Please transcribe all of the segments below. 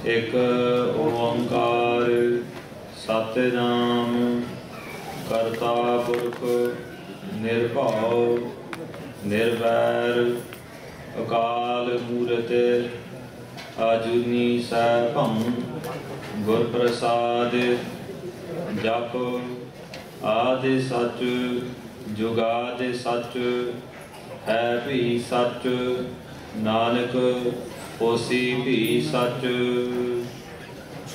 एक ओंकार सतनाम करता पुरख निर्भव निर्वैर अकाल मूरत आजुनी सैभं गुर प्रसाद जप आदि सच जुगादि सच है भी सच नानक होसी भी सच।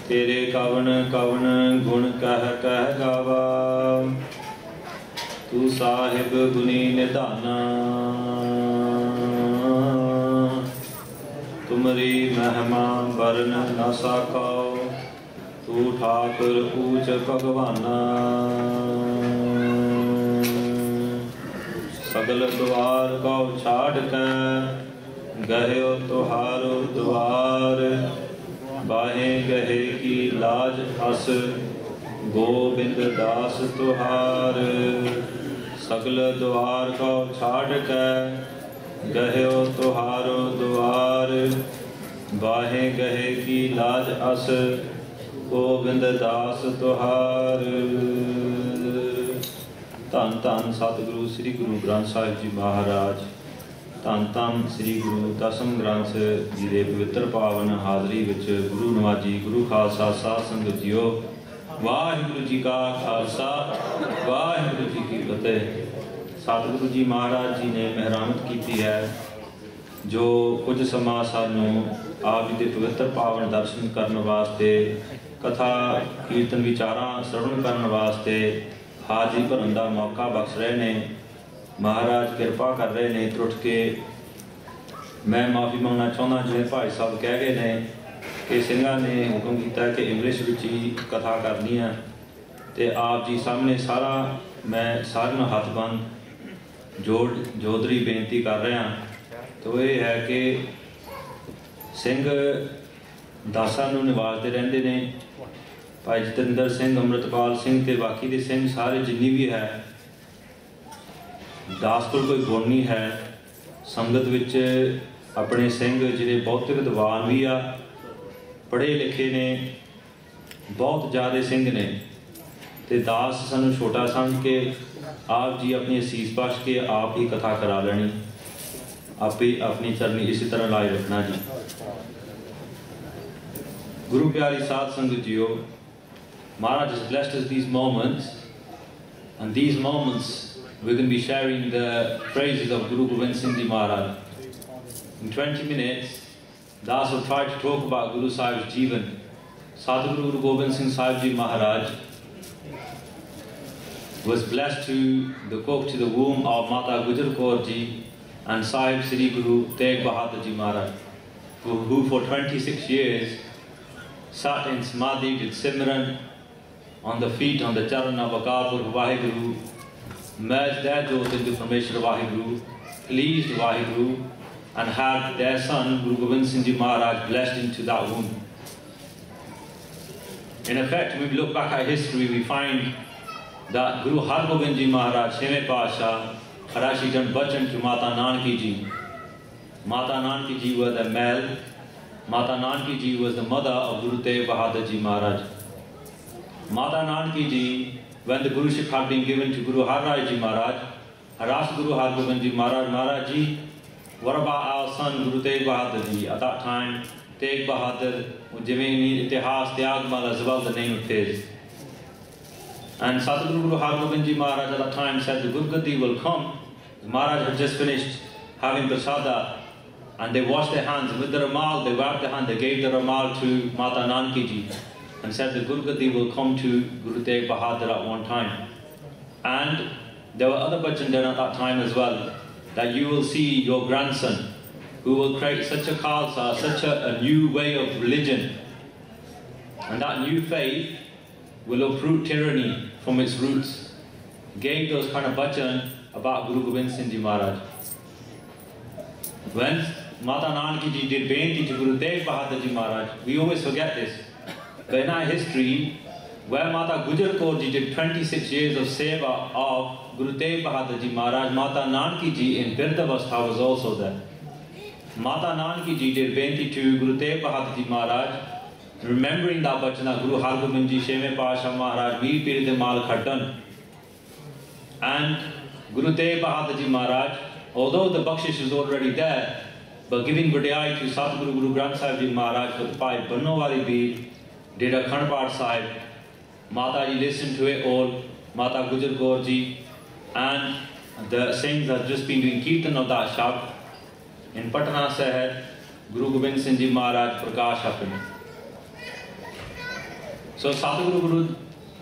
तेरे कवन कवन गुण कह कह गावा तू साहिब गुनी निधाना। तुमरी महिमा वर्ण न साको तू ठाकुर ऊच भगवाना। सगल द्वार को छाड़ के गह्यो तुहारो द्वार बाहें गहे की लाज अस गोबिंद दास तुहार। सगल द्वार को छाड़ के गह्यो तुहारो द्वार बाहें गहे की लाज अस गोबिंद दास तुहार। धन धन सतगुरु श्री गुरु ग्रंथ साहिब जी महाराज। धन धन श्री गुरु दसम ग्रंथ जी के पवित्र पावन हाजरी विच गुरु नवाजी गुरु खालसा साध संगत जीओ। वाहिगुरु जी का खालसा वाहिगुरु जी की फतेह। सतगुरु जी महाराज जी ने मेहरामत की है जो कुछ समा सानू आप जी के पवित्र पावन दर्शन करने वास्ते कथा कीर्तन विचारां श्रवण करने वास्ते हाजरी भरन का मौका बख्श रहे ने। महाराज कृपा कर रहे ने। त्रुट के मैं माफ़ी मंगना चाहना जिन्हें भाई साहब कह गए ने कि सिंघा ने हुक्म किया कि इंग्लिश में ही कथा करनी है तो आप जी सामने सारा मैं सारे हाथ बंद जोधरी बेनती कर रहा। तो ये है कि सिंह दासा नूं निवाजते रहंदे ने। भाई जतिंदर सिंह अमृतपाल सिंह ते बाकी दे सिंह सारे जिन्नी भी है दास को कोई गुण नहीं है। संगत विच अपने सिंह जिहड़े बहुते विद्वान भी आ पढ़े लिखे ने बहुत ज़्यादा सिंह ने ते दास सानू छोटा समझ के आप जी अपनी असीस बख्श के आप ही कथा करा लेनी आप ही अपनी चरनी इसी तरह लाई रखना जी। गुरु प्यारी साध संगत जीओ। Maharaj has blessed us these moments, and these moments we're going to be sharing the praises of Guru Gobind Singh Ji Maharaj. In 20 minutes, Das will try to talk about Guru Sahib's Jeevan. Sadhguru Guru Gobind Singh Sahib Ji Maharaj was blessed to the cook to the womb of Mata Gujar Kaur Ji and Sahib Sri Guru Tegh Bahadur Ji Maharaj, who for 26 years sat in Samadhi, did Simran on the feet, on the charan of Akarpur Vaheguru, merged their jyot into Parmeshwar Vaheguru, pleased Vaheguru, and had their son Guru Gobind Singh Ji Maharaj blessed into that womb. In effect, when we look back at history, we find that Guru Hargobind Ji Maharaj, Sehaj Paat Bhog, had actually done bhajan to Mata Nanaki Ji. Mata Nanaki Ji was the male. Mata Nanaki Ji was the mother of Guru Tegh Bahadur Ji Maharaj. Mata Nanaki Ji, when the Guruship had been given to Guru Har Rai Ji Maharaj, had asked Guru Hargobind Ji Maharaj, Maharaj Ji, what about our son Guru Tegh Bahadur Ji? At that time, Tegh Bahadur, Jimini Itihas Tyagmal as well the name of his. And Sadhguru Guru Hargobind Ji Maharaj at that time said the Gurgadi will come. The Maharaj had just finished having prasada and they washed their hands with the Ramal, they wiped their hand, they gave the Ramal to Mata Nanaki Ji and said the Gurgadi will come to Guru Tegh Bahadur at one time. And there were other bhajan done at that time as well, that you will see your grandson who will create such a khalsa, such a new way of religion, and that new faith will uproot tyranny from its roots. Gave those kind of bhajan about Guru Gobind Singh Ji Maharaj. When Mata Nanaki Ji did benti to Guru Tegh Bahadur Ji Maharaj, we always forget this. But in our history, where Mata Gujar Kaur Ji did 26 years of seva of Guru Tegh Bahadur Ji Maharaj, Mata Nanaki Ji in Birdavastha was also there. Mata Nanaki Ji did benti to Guru Tegh Bahadur Ji Maharaj remembering that bachana Guru Hargobind ji Sheme Pasha Maharaj Mir Pir de Mal Khattan and Guru Tegh Bahadur Ji Maharaj, although the bakshish is already there, but giving Vadai to Satguru Guru Granth Sahib Ji Maharaj with Bhai Bannowali Beer, did a Akhand Path Sahib. Mata ji listened to it all, Mata Gujar Kaur ji, and the Singhs have just been doing Kirtan of that Shabd. In Patna Sahib, Guru Gobind Singh Ji Maharaj Prakash happened. So Satguru Guru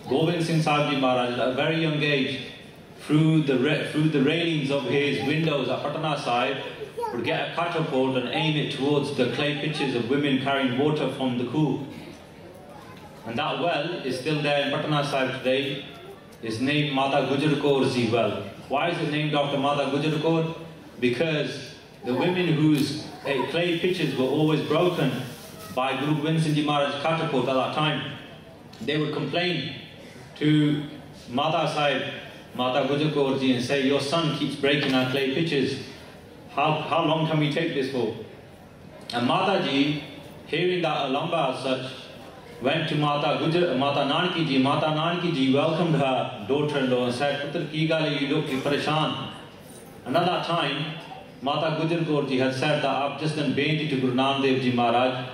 Gobind Singh Sahib Ji Maharaj at a very young age, through the railings of his windows at Patna Sahib, would get a catapult and aim it towards the clay pitchers of women carrying water from the Kuh. And that well is still there in Patna Sahib today. It's named Mata Gujar Kaur Ji well. Why is it named after Mata Gujar Kaur? Because the women whose clay pitchers were always broken by Guru Gobind Singh Ji Maharaj's catapult at that time, they would complain to Mata Sahib, Mata Gujar Kaur Ji, and say, your son keeps breaking our clay pitchers. How long can we take this for? And Mata Ji, hearing that alamba as such, went to Mata Nanki Ji. Mata Nanki Ji welcomed her daughter-in-law and said, Putra ki gal hai, you look pareshan. And at that time, Mata Gujar Kaur Ji had said that I've just done benti to Guru Nanak Dev Ji Maharaj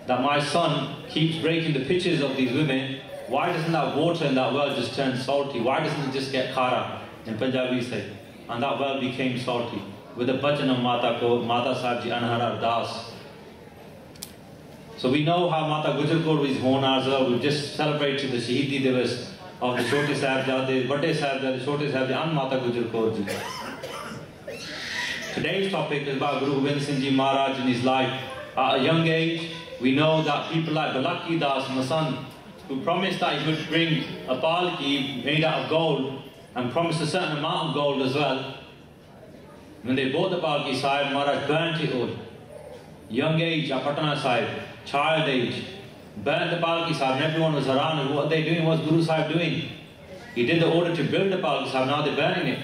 that my son keeps breaking the pitchers of these women. Why doesn't that water in that well just turn salty? Why doesn't it just get khara, in Punjabi say? And that well became salty with the bhajan of Mata Sahib Ji Anhara Das. So we know how Mata Gujar Kaur is born as well. We've just celebrated the Shahidi Divas of the Chote Sahibzade, Bade Sahibzade, Chote Sahibzade and Mata Gujar Kaur Ji. Today's topic is about Guru Gobind Singh Ji Maharaj in his life. At a young age, we know that people like Balaki Das, my son, who promised that he would bring a palki made out of gold and promised a certain amount of gold as well. When they bought the palki, Sahib Maharaj burnt it all. Young age, at Patna Sahib, child age, burnt the palki Sahib, and everyone was around. And what they doing? What's Guru Sahib doing? He did the order to build the palki Sahib, now they're burning it.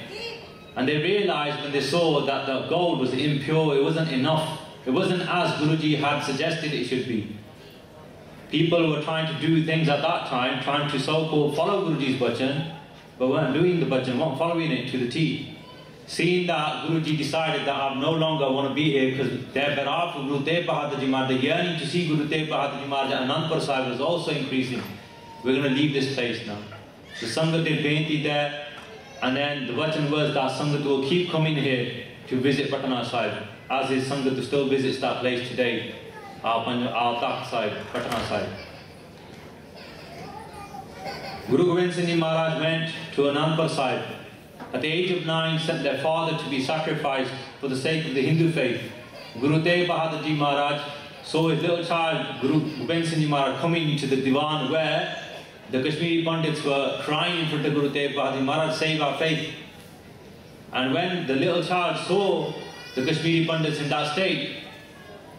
And they realized when they saw that the gold was impure, it wasn't enough. It wasn't as Guruji had suggested it should be. People were trying to do things at that time, trying to so-called follow Guruji's bhajan, but weren't doing the bhajan, weren't following it to the T. Seeing that Guruji decided that I no longer want to be here because their behalf for Guru Tegh Bahadur Ji Maharaj, the yearning to see Guru Tegh Bahadur Ji Maharaj at Anandpur Sahib was also increasing. We're going to leave this place now. The Sangat did benti there, and then the bhajan was that Sangat will keep coming here to visit Patna Sahib, as his Sangat still visits that place today. Our Takht Sahib, Patna Sahib. Guru Gobind Singh Ji Maharaj went to Anandpur Sahib. At the age of 9, sent their father to be sacrificed for the sake of the Hindu faith. Guru Tegh Bahadur Ji Maharaj saw his little child, Guru Gobind Singh Ji Maharaj, coming into the divan where the Kashmiri Pandits were crying in front of Guru Tegh Bahadur Ji Maharaj, save our faith. And when the little child saw the Kashmiri Pandits in that state,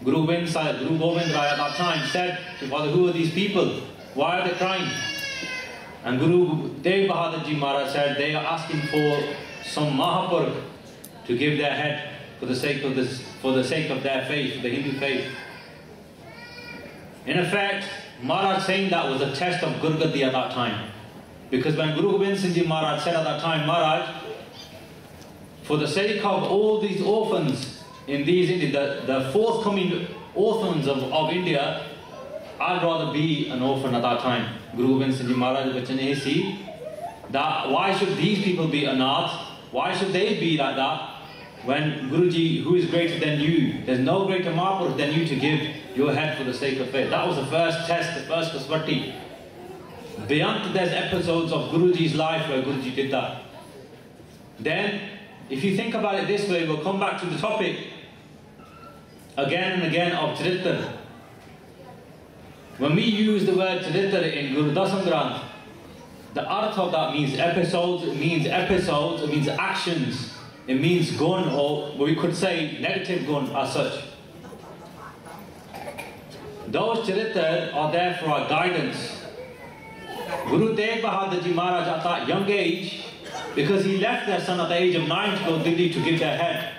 Guru Gobind Rai at that time said to Father, who are these people? Why are they crying? And Guru Tegh Bahadur Ji Maharaj said they are asking for some Mahapurkh to give their head for the sake of their faith, the Hindu faith. In effect, Maharaj saying that was a test of Gurgadi at that time. Because when Guru Gobind Singh Ji Maharaj said at that time, Maharaj, for the sake of all these orphans in the forthcoming orphans of India, I'd rather be an orphan at that time. Guru Gobind Singh Ji Maharaj bachane see that why should these people be anath? Why should they be like that? When Guruji, who is greater than you, there's no greater Mahapurukh than you to give your head for the sake of faith. That was the first test, the first kasvati. Beyond there's episodes of Guruji's life where Guruji did that. Then, if you think about it this way, we'll come back to the topic again and again of Charitra. When we use the word Charitra in Guru Dasam Granth, the arth of that means episodes, it means actions, it means gun, or we could say negative gun as such. Those Charitra are there for our guidance. Guru Tegh Bahadur Ji Maharaj at that young age, because he left their son at the age of 9 to go Delhi to give their head.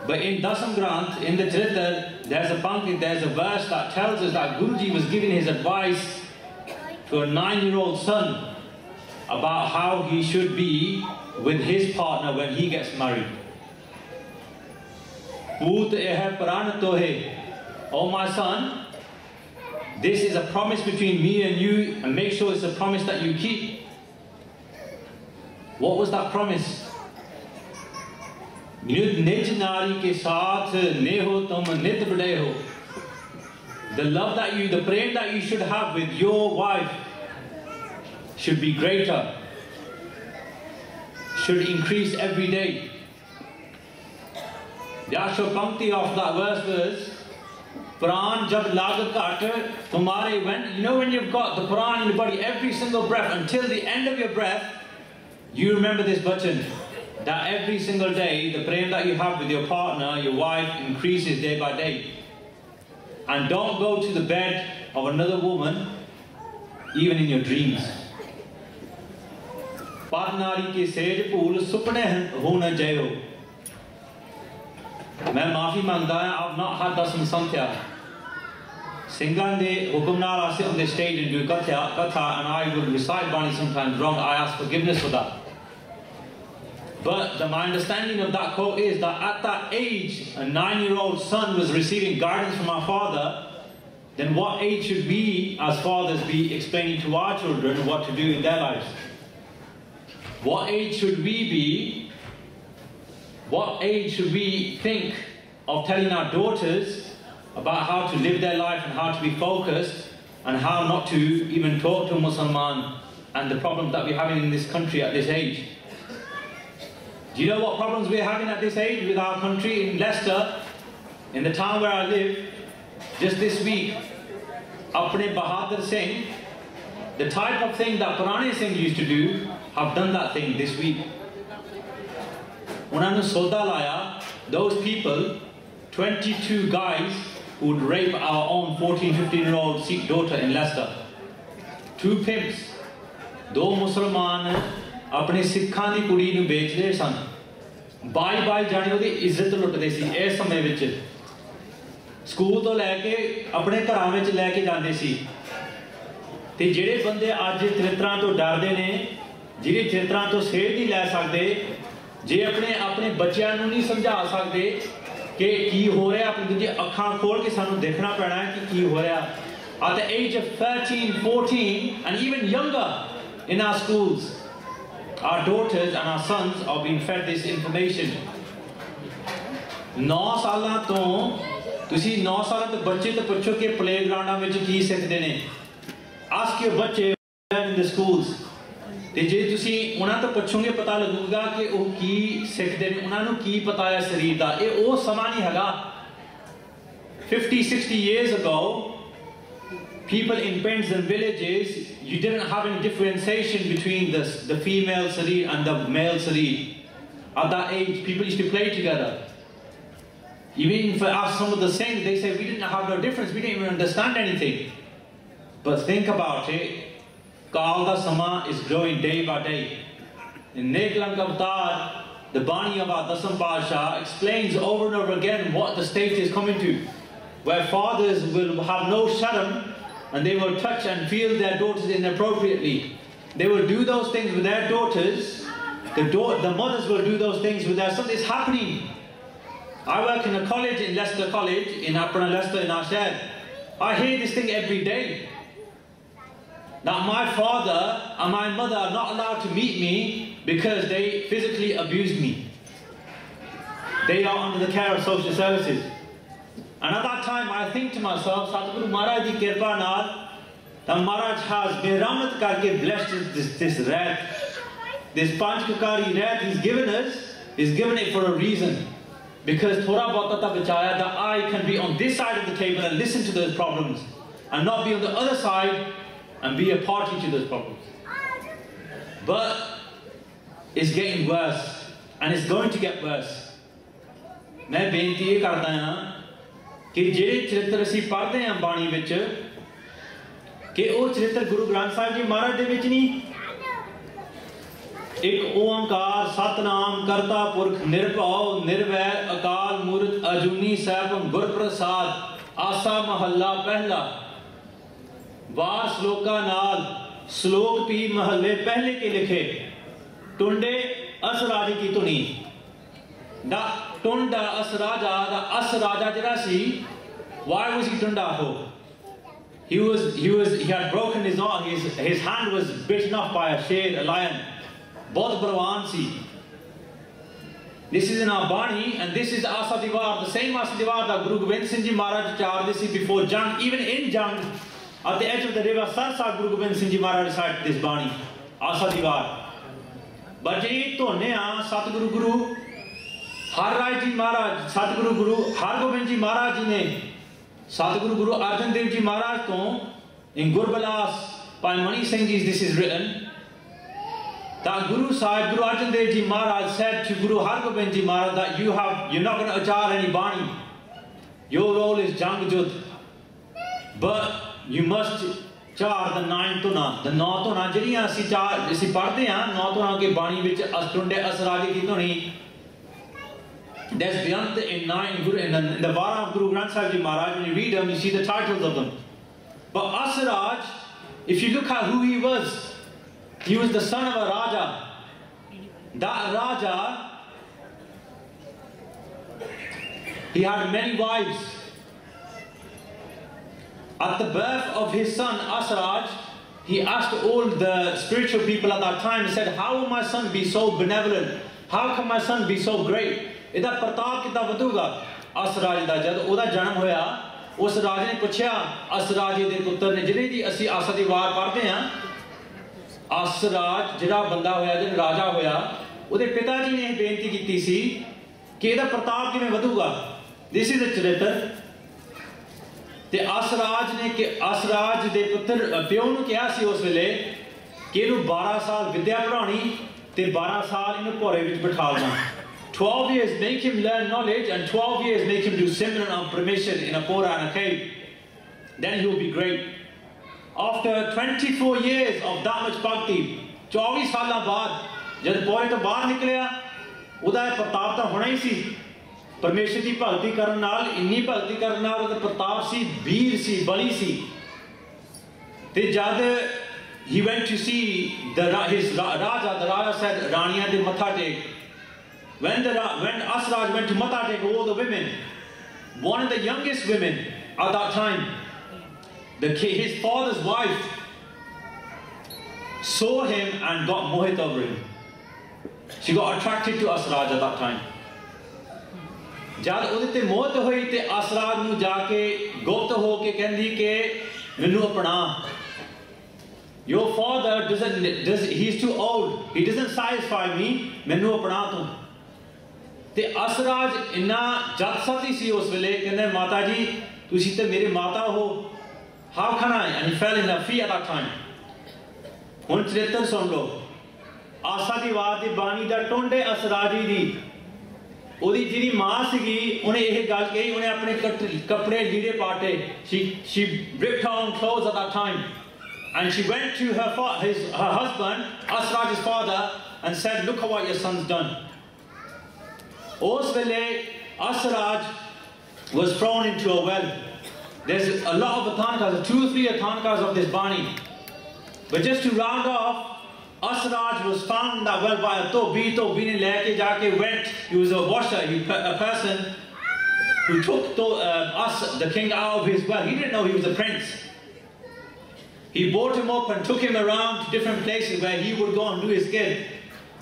But in Dasam Granth, in the Charitra, there's a verse that tells us that Guruji was giving his advice to a 9-year-old son about how he should be with his partner when he gets married. Oh my son, this is a promise between me and you, and make sure it's a promise that you keep. What was that promise? The love that you, the prem that you should have with your wife should be greater, should increase every day. The actual pankti of that verse was, Pran jab lagat kaatar tumhare, when you know when you've got the Quran in your body, every single breath until the end of your breath, you remember this button. That every single day, the prem that you have with your partner, your wife, increases day by day. And don't go to the bed of another woman, even in your dreams. Padnari ke sehaj pool supne hona jayo. मैं माफी मांगता हूं, I've not had Dasam Santhya. Singhan de hukum naal I sit on the stage and do Katha, and I would recite Bani sometimes wrong. I ask forgiveness for that. But my understanding of that quote is that at that age, a 9-year-old son was receiving guidance from our father. Then what age should we, as fathers, be explaining to our children what to do in their lives? What age should we be? What age should we think of telling our daughters about how to live their life and how to be focused and how not to even talk to a Muslim and the problems that we're having in this country at this age? Do you know what problems we're having at this age with our country? In Leicester, in the town where I live, just this week, Apne Bahadur Singh, the type of thing that Purane Singh used to do, have done that thing this week. Unhone soda laya, those people, 22 guys who would rape our own 14-15-year-old Sikh daughter in Leicester. 2 pimps, 2 Musliman, अपने सिखां दी कुड़ी नूं बेचदे सन, 22 जाने ओदी इज्जत लुटदे सी। इस समय which school तो लैके अपने घरां विच लैके जांदे सी। ते जिहड़े बंदे अज चरित्रां तो डरदे ने, जिहड़े चरित्रां तो सेध नहीं लै सकदे, जे अपने बच्चिआं नूं नहीं समझा सकदे कि की हो रहा, अपनी दूजी अखां खोल के सानूं देखना पैना है कि की हो रहा। At the age of 13, 14 and even younger in our schools, our daughters and our sons are being fed this information. 9 ਸਾਲਾਂ ਤੋਂ ਤੁਸੀਂ 9 ਸਾਲਾਂ ਦੇ ਬੱਚੇ ਤੋਂ ਪੁੱਛੋ ਕਿ ਪਲੇਗਰਾਉਂਡਾਂ ਵਿੱਚ ਕੀ ਸਿੱਖਦੇ ਨੇ। Ask your ਬੱਚੇ in the schools. ਤੇ ਜੇ ਤੁਸੀਂ ਉਹਨਾਂ ਤੋਂ ਪੁੱਛੋਗੇ ਪਤਾ ਲੱਗੂਗਾ ਕਿ ਉਹ ਕੀ ਸਿੱਖਦੇ ਨੇ, ਉਹਨਾਂ ਨੂੰ ਕੀ ਪਤਾ ਹੈ ਸਰੀਰ ਦਾ। ਇਹ ਉਹ ਸਮਾਂ ਨਹੀਂ ਹੈਗਾ 50-60 years ago. People in pens and villages, you didn't have any differentiation between the female sarir and the male sarir. At that age, people used to play together. Even for us, some of the Singh, they say we didn't have no difference, we didn't even understand anything. But think about it, Kaal da Sama is growing day by day. In Neklang Avtar, the Bani of our Dasam Pasha explains over and over again what the state is coming to, where fathers will have no sharam, and they will touch and feel their daughters inappropriately. They will do those things with their daughters. The mothers will do those things with their sons. It's happening. I work in a college, in Leicester College, in Apna Leicester, in our share. I hear this thing every day. That my father and my mother are not allowed to meet me because they physically abused me. They are under the care of social services. And at that time, I think to myself, Sadhguru Maharaj di Kirpa naal, that Maharaj has Behramat karke blessed this rat, this Panchkakari rat he's given us, he's given it for a reason. Because Thora Bhatata Bachaya, that I can be on this side of the table and listen to those problems, and not be on the other side and be a party to those problems. But it's getting worse, and it's going to get worse. मैं बेनती ये करता हां कि ਜਿਹੜੇ ਚਰਿੱਤਰ ਅਸੀਂ ਪੜ੍ਹਦੇ ਹਾਂ ਬਾਣੀ ਵਿੱਚ ਕਿ ਉਹ ਚਰਿੱਤਰ ਗੁਰੂ ਗ੍ਰੰਥ ਸਾਹਿਬ ਜੀ ਮਹਾਰਾਜ ਦੇ ਵਿੱਚ ਨਹੀਂ। एक ओंकार सतनाम करता पुरख निरभव निर्वैर अकाल मूर्त अजूनी सैभम गुर प्रसाद आसा महला पहला वार श्लोका नाल श्लोक पी महले पहले के लिखे टुंडे असराज की धुनी दा टुंडा असराजा दा असराजा जरा सी why was he tunda ho he had broken his arm, his hand was bitten off by a sher, a lion. Bahut balwan si. This is in our Bani, and this is Asa Diwar, the same Asa Diwar that Guru Gobind Singh Ji Maharaj charged this before Jang. Even in Jang, at the edge of the river Sarsa, Guru Gobind Singh Ji Maharaj recited this Bani, Asa Diwar. But je thone a Satguru Guru Har Ji Maharaj, Satguru Guru Hargobind Ji Maharaj ji ne Satguru Guru Arjan Dev Ji Maharaj to in Gurbalas by Mani Singh Ji, this is written that Guru Sahib, Guru Arjan Dev Ji Maharaj said to Guru Hargobind Ji Maharaj that you're not going to achar any Bani. Your role is Jangjud. But you must char the 9 tuna. The 9 tuna, jiriyan asi padde hain, 9 tuna ke Bani vich Astunde Asraji ki tuni. There's beyond in the Vara of Guru Granth Sahib Ji Maharaj, when you read them, you see the titles of them. But Asraj, if you look at who he was the son of a Raja. That Raja, he had many wives. At the birth of his son Asraj, he asked all the spiritual people at that time, he said, how will my son be so benevolent? How can my son be so great? Ida pratap kitta vaduga Asraj da jad oda janam hoya us raja ne puchya Asraj de putter ne jine di asi Asa Diwar padde hain Asraj jira banda hoya jin raja hoya ode pita ji ne benti ਕੀਤੀ ਸੀ ਕਿ ਇਹਦਾ ਪ੍ਰਤਾਪ ਕਿਵੇਂ ਵਧੂਗਾ this is the ਚਰਿੱਤਰ ਤੇ Asraj ਨੇ ਕਿ Asraj ਦੇ ਪੁੱਤਰ ਪਿਓ ਨੂੰ ਕਿਹਾ ਸੀ ਉਸ ਵੇਲੇ ਕਿ ਇਹਨੂੰ 12 ਸਾਲ ਵਿਦਿਆ ਪੜਾਉਣੀ ਤੇ 12 ਸਾਲ ਇਹਨੂੰ ਭੋਰੇ ਵਿੱਚ ਬਿਠਾ ਦੇਣਾ 12 years make him learn knowledge and 12 years make him do Simran on permission in a pora and a cave. Then he will be great. After 24 years of that much bhakti, 24 ਸਾਲਾਂ ਬਾਅਦ ਜਦ ਪੋਰੇ ਤੋਂ ਬਾਹਰ ਨਿਕਲਿਆ ਉਹਦਾ ਪ੍ਰਤਾਪ ਤਾਂ ਹੋਣਾ ਹੀ ਸੀ ਪਰਮੇਸ਼ਰ ਦੀ ਭਗਤੀ ਕਰਨ ਨਾਲ ਇੰਨੀ ਭਗਤੀ ਕਰਨ ਨਾਲ ਉਹਦਾ ਪ੍ਰਤਾਪ ਸੀ ਵੀਰ ਸੀ ਬਲੀ ਸੀ ਤੇ ਜਦ he went to see his Raja, the Raja said ਰਾਣੀਆਂ ਦੇ ਮੱਥਾ ਟੇਕ when Asraj went to Matha take all the women, one of the youngest women at that time, his father's wife saw him and got mohit over him. She got attracted to Asraj at that time. Jad ਉਹਦੇ ਤੇ ਮੋਹਤ ਹੋਈ ਤੇ Asraj ਨੂੰ ਜਾ ਕੇ ਗੁਪਤ ਹੋ ਕੇ ਕਹਿੰਦੀ ਕਿ ਮੈਨੂੰ ਅਪਣਾ your father he's too old, he doesn't satisfy me, ਮੈਨੂੰ ਅਪਣਾ ਤੂੰ ਤੇ Asraj ਇੰਨਾ ਜੱਟ-ਸਤੀ ਸੀ ਉਸ ਵੇਲੇ ਕਹਿੰਦੇ ਮਾਤਾ ਜੀ ਤੁਸੀਂ ਤੇ ਮੇਰੇ ਮਾਤਾ ਹੋ how can I and he fell in her feet at that time ਹੁਣ ਚਰਿੱਤਰ ਸੁਣ ਲਓ ਆਸਾ ਦੀ ਵਾਰ ਦੀ ਬਾਣੀ ਦਾ ਟੋਂਡੇ ਅਸਰਾਜੀ ਦੀ ਉਹਦੀ ਜਿਹੜੀ ਮਾਂ ਸੀਗੀ ਉਹਨੇ ਇਹ ਗੱਲ ਕਹੀ ਉਹਨੇ ਆਪਣੇ ਕੱਪੜੇ ਲੀੜੇ ਪਾਟੇ she ripped her own clothes at that time and she went to her husband Asraj's father and said look at what your son's done. Os vele Asraj was thrown into a well. There's a lot of athankas, 2 or 3 athankas of this Bani. But just to round off, Asraj was found in that well by a Tobi ne leke jaake went. He was a washer, a person who took the king out of his well. He didn't know he was a prince. He brought him up and took him around to different places where he would go and do his gift.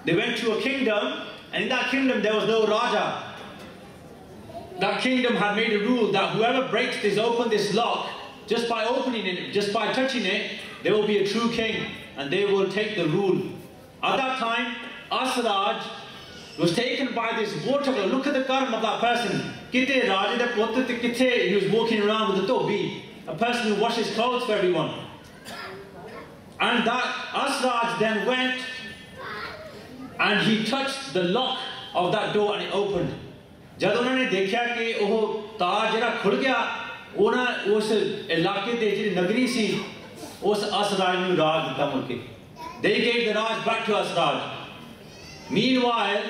They went to a kingdom. And in that kingdom there was no Raja. That kingdom had made a rule that whoever breaks this lock, just by opening it, just by touching it, there will be a true king and they will take the rule. At that time, Asraj was taken by this water. Look at the karma of that person. He was walking around with a tobi, a person who washes clothes for everyone. And that Asraj then went and he touched the lock of that door and it opened. जब उन्होंने देखा कि वो तार जरा खुल गया उन्हें उस इलाके दे जिस नगरी सी उस असराज ने राज दिता मुल्के they gave the Raj back to Asraj Meanwhile,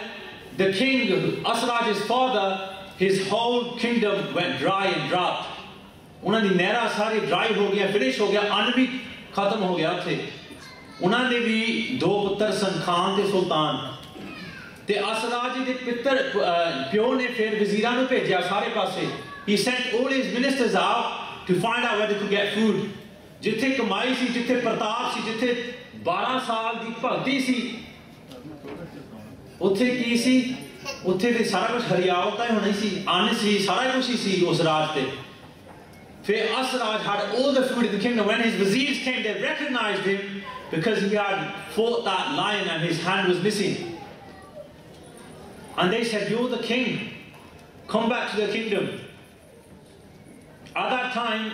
the king, Asraj's father, his whole kingdom went dry and dropped. उन्होंने नहरा सारी dry हो गया, finish हो गया, अन्न भी खत्म हो गया थे. उन्होंने भी दो पुत्र सन, खान ते सुल्तान. ते असराज दे पितर प्यो ने फिर वजीरां नूं भेजिया सारे पासे. He sent all his ministers out to find out whether to get food. जिथे कमाई सी, जिथे प्रताप सी, जिथे 12 साल दी भगती सी, उत्थे की सी, उत्थे ते सारा कुछ हरियावल होना ही सी, अन्न सी, सारा कुछ ही सी उस राज ते. फिर Asraj had all the food in the kingdom. When his viziers came, they recognized him because he had fought that lion and his hand was missing. And they said, "You're the king. Come back to the kingdom." At that time,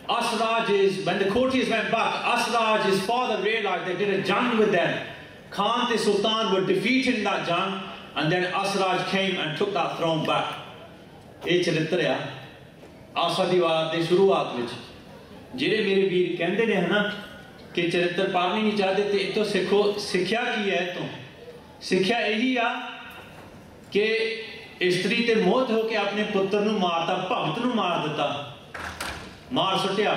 when the courtiers went back, Asraj's father realized they did a jang with them. Khan and Sultan were defeated in that jang, and then Asraj came and took that throne back. ये चरित्र है आसादीवाद के शुरुआत में. जेरे मेरे वीर कहते हैं ना कि चरित्र पढ़ना नहीं चाहते, तो इतो सीखो. सिक्ख्या की है? तो सिक्ख्या यही आ कि स्त्री ते मौत होके अपने पुत्र नूं मारता, भगत नूं मार दिता, मार सुटिया,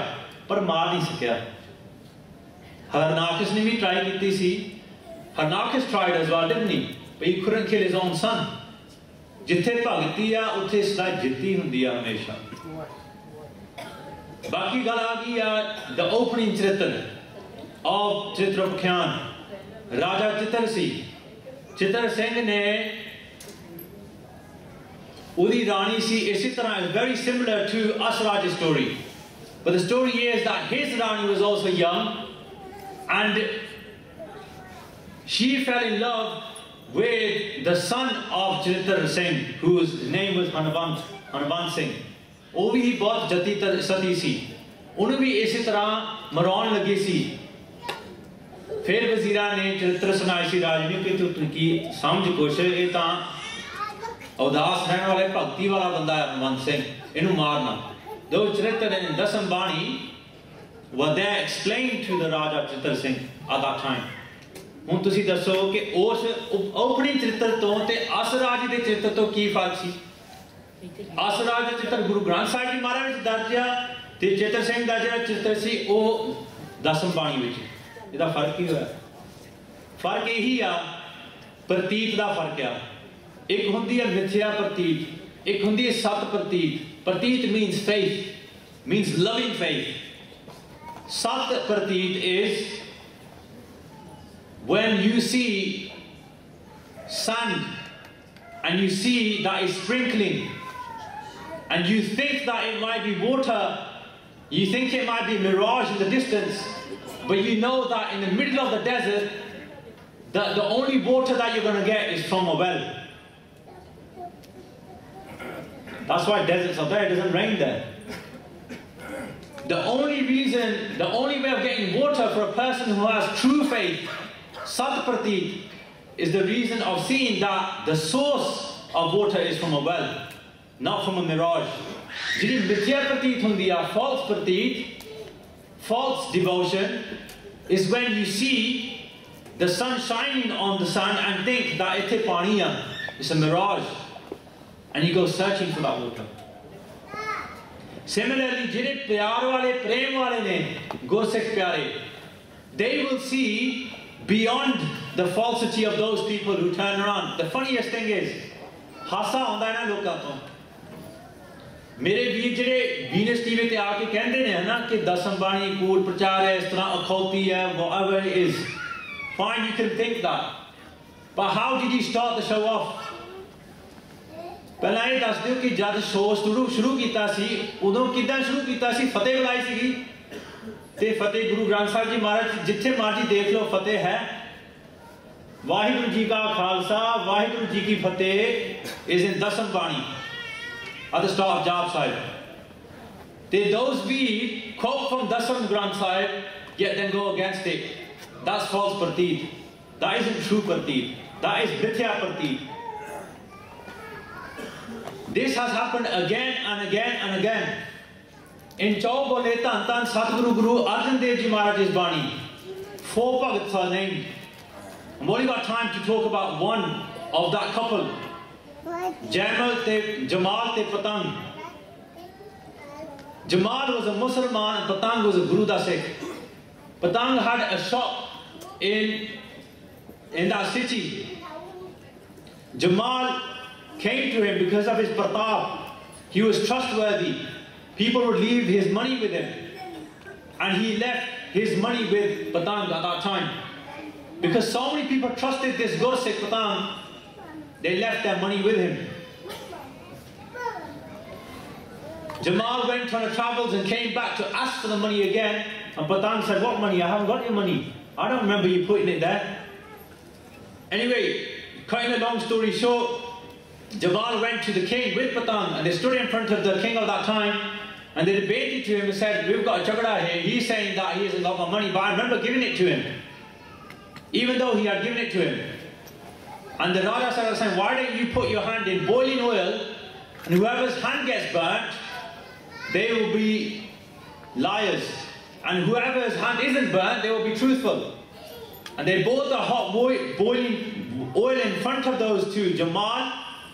पर मार नहीं सकिया. Hargobind ने भी ट्राई की सी. Hargobind tried as well, didn't he? But he couldn't kill his own son. जिथे भगती आ उत्थे सदा जित्ती हुंदी आ हमेशा. बाकी गल आ गई आ the opening चरित्र of चित्रोपाख्यान. राजा चित्र चित्र सिंह ने उदी रानी सी. इसी तरह is very similar to Asraj's story. But the story is that his Rani was also young, and she fell in love with the son of Chitr Singh, whose name was Hargobind Singh. वो भी बहुत जती सती सी. उन्हें भी इसी तरह मरौन लगी सी. फिर वजीरा ने चरित्र सुनाई सी राज ने कि तू की समझ कुछ, ये तो उदास रहने वाले भक्ति वाला बंदा है हरगोबिंद सिंह, इन्हू मारना. Those Charitar and Dasam Bani were there explained to the Raja Chitr Singh at that time. ਹੁਣ ਤੁਸੀਂ ਦੱਸੋ ਕਿ ਉਸ ਓਪਨਿੰਗ ਚਰਿੱਤਰ ਤੋਂ ਤੇ ਅਸਰਾਜ ਦੇ ਚਰਿੱਤਰ ਤੋਂ ਕੀ ਫਰਕ ਸੀ? ਅਸਰਾਜ ਦਾ ਚਰਿੱਤਰ ਗੁਰੂ ਗ੍ਰੰਥ ਸਾਹਿਬ ਜੀ ਮਹਾਰਾਜ ਵਿੱਚ ਦਰਜ ਆ, ਤੇ ਚਿੱਤਰ ਸਿੰਘ ਦਾ ਜਿਹੜਾ ਚਰਿੱਤਰ ਸੀ ਉਹ ਦਸਮ ਬਾਣੀ ਵਿੱਚ. ਇਹਦਾ ਫਰਕ ਕੀ ਹੋਇਆ? ਫਰਕ ਇਹੀ ਆ, ਪ੍ਰਤੀਤ ਦਾ ਫਰਕ ਆ. ਇੱਕ ਹੁੰਦੀ ਹੈ ਮਿਥਿਆ ਪ੍ਰਤੀਤ, ਇੱਕ ਹੁੰਦੀ ਹੈ ਸਤ ਪ੍ਰਤੀਤ. Pratit means faith, means loving faith. Sat pratit is when you see sand and you see that is sprinkling and you think that it might be water, you think it might be a mirage in the distance, but you know that in the middle of the desert, the only water that you're going to get is from a well. That's why deserts are there, it doesn't rain there. The only way of getting water for a person who has true faith, Sat Pratit, is the reason of seeing that the source of water is from a well, not from a mirage. Jiri Mithya Pratit hundi a false Pratit, false devotion, is when you see the sun shining on the sun and think that ithe pani hai, it's a mirage. And you go searching for that water. Similarly, jire pyar wale, prem wale ne, Gursikh pyare, they will see beyond the falsity of those people who turn around. The funniest thing is, hasa aunda hai na lokaं to. Mere veer jire Venus TV te aake kehnde ne na ki Dasam Bani koot prachar hai, is tarah akhauti hai, whatever it is. Fine, you can think that. But how did he start the show off? पहला ये दस दियो कि जब show शुरू किया सी, उदों किदां शुरू किया सी? फतेह बुलाई सी. ते फतेह गुरु ग्रंथ साहिब जी महाराज जिथे मर्जी देख लो फतेह है. वाहिगुरु जी का खालसा, वाहिगुरु जी की फतेह is in Dasam Bani at the start of Jaap Sahib. They those we quote from Dasam Granth Sahib, yet then go against it. That's false pratit. That isn't true pratit. That is mithya pratit. This has happened again and again and again. In Chaubole Tan Tan Satguru Guru Arjan Dev Ji Maharaj's Bani, 4 Bhagats are named. I've only got time to talk about one of that couple. Jamal te Patang. Jamal was a Muslim and Patang was a Guru da Sikh. Patang had a shop in that city. Jamal came to him because of his pratap. He was trustworthy. People would leave his money with him. And he left his money with Patang at that time. Because so many people trusted this Gursikh Patang, they left their money with him. Jamal went on a travels and came back to ask for the money again. And Patang said, what money? I haven't got your money. I don't remember you putting it there. Anyway, cutting a long story short, Jamal went to the king with Patang and they stood in front of the king of that time and they debated to him and said, we've got a chagda here. He's saying that he hasn't got my money, but I remember giving it to him. Even though he had given it to him. And the Raja said, why don't you put your hand in boiling oil and whoever's hand gets burnt, they will be liars. And whoever's hand isn't burnt, they will be truthful. And they brought the hot boiling oil in front of those two, Jamal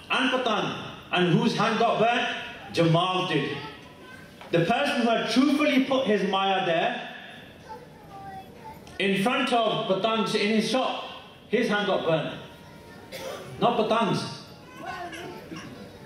and Patang. And whose hand got burnt? Jamal did. The person who had truthfully put his maya there, in front of Patang's, in his shop, his hand got burnt. Not Patang's.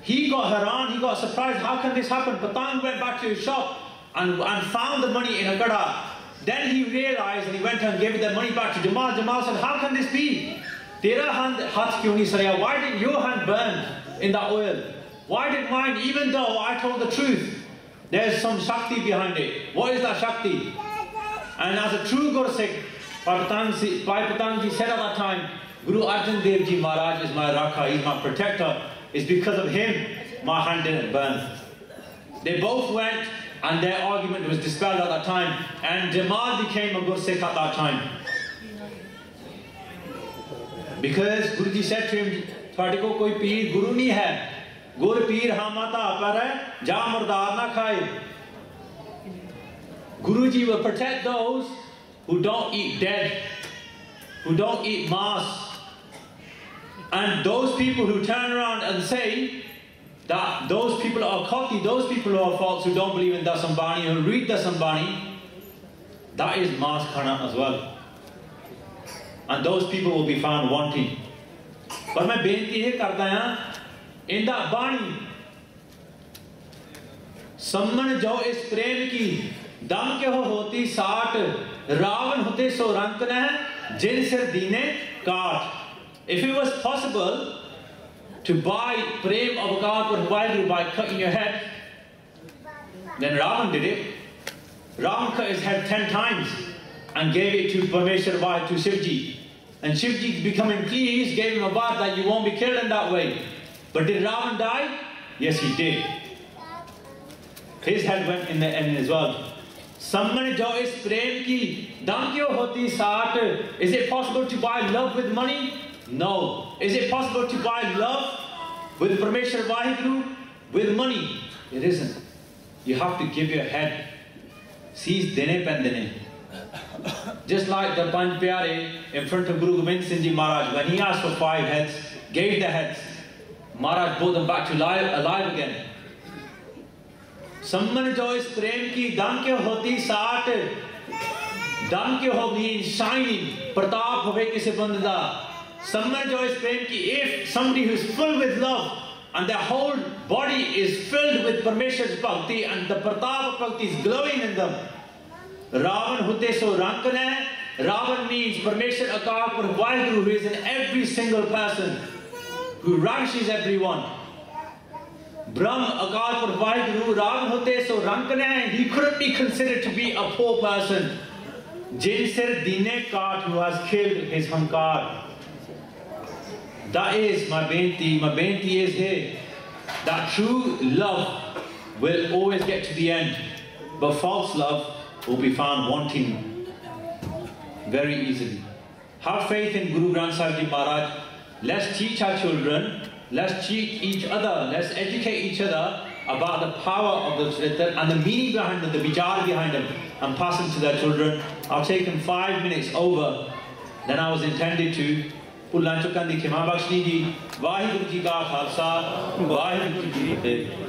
He got haran, he got surprised, how can this happen? Patang went back to his shop and found the money in a gada. Then he realized and he went and gave the money back to Jamal. Jamal said, how can this be? Tera hand haath kyun nahi sarya? Why did your hand burn in that oil? Why did mine, even though I told the truth? There's some Shakti behind it. What is that Shakti? And as a true Gursikh, Bhai Patang ji said at that time, Guru Arjan Dev Ji Maharaj is my Rakha, he's my protector. It's because of him my hand didn't burn. They both went and their argument was dispelled at that time. And Jamal became a Gursikh at that time. Because Guruji said to him, "Thode ko koi peer guru nahi hai. Gur peer hamata par hai, ja murdar na khaye." Guruji will protect those who don't eat dead, who don't eat mass. And those people who turn around and say that those people are khati, those people who are false, who don't believe in Dasam Bani, who read Dasam Bani, that is mass khana as well. And those people will be found wanting. But मैं बेनती ये करता हूँ, in that Bani, सम्मन जो इस प्रेम की दम के होती साठ, रावण होते सो रंक न जिन सिर दीने काट. If it was possible to buy prem of Vaheguru by cutting your head, then Ravan did it. Ravan cut his head 10 times and gave it to Parmeshwar Vaheguru, to Shivji. And Shivji, becoming pleased, gave him a bar that you won't be killed in that way. But did Ravan die? Yes, he did. His head went in the end as well. Samman jo is prem ki dam kyo hoti saat. Is it possible to buy love with money? No. Is it possible to buy love with Parmeshwar Vaheguru with money? It isn't. You have to give your head. Sees dene pendene. Just like the Panj Pyare in front of Guru Gobind Singh Ji Maharaj, when he asked for 5 heads, gave the heads, Maharaj brought them back to alive again. Samman jo is prem ki dam kyo hoti saat. Dam kyo ho means shining. Pratap hove kisi band da. Samman jo is prem ki, if somebody who is full with love and their whole body is filled with Parmeshwar's bhakti and the pratap of bhakti is glowing in them. Ravan hute so rankana. Ravan means Parmeshwar Akal Pur Vaheguru, who is in every single person, who ravishes everyone. Brahm Akal Pur Vaheguru, Ravan hute so rankana. He couldn't be considered to be a poor person. Jin sir dine kaat, who has killed his hankar. That is my benti. My benti is here. That true love will always get to the end, but false love will be found wanting very easily. Have faith in Guru Granth Sahib Ji Maharaj. Let's teach our children. Let's teach each other. Let's educate each other about the power of the Charitra and the meaning behind them, the vichar behind them, and pass them to their children. I've taken 5 minutes over then I was intended to Pullan Chukan di Khima Bakshni ji, Vaheguru ji ka Khalsa, Vaheguru ji ki Fateh.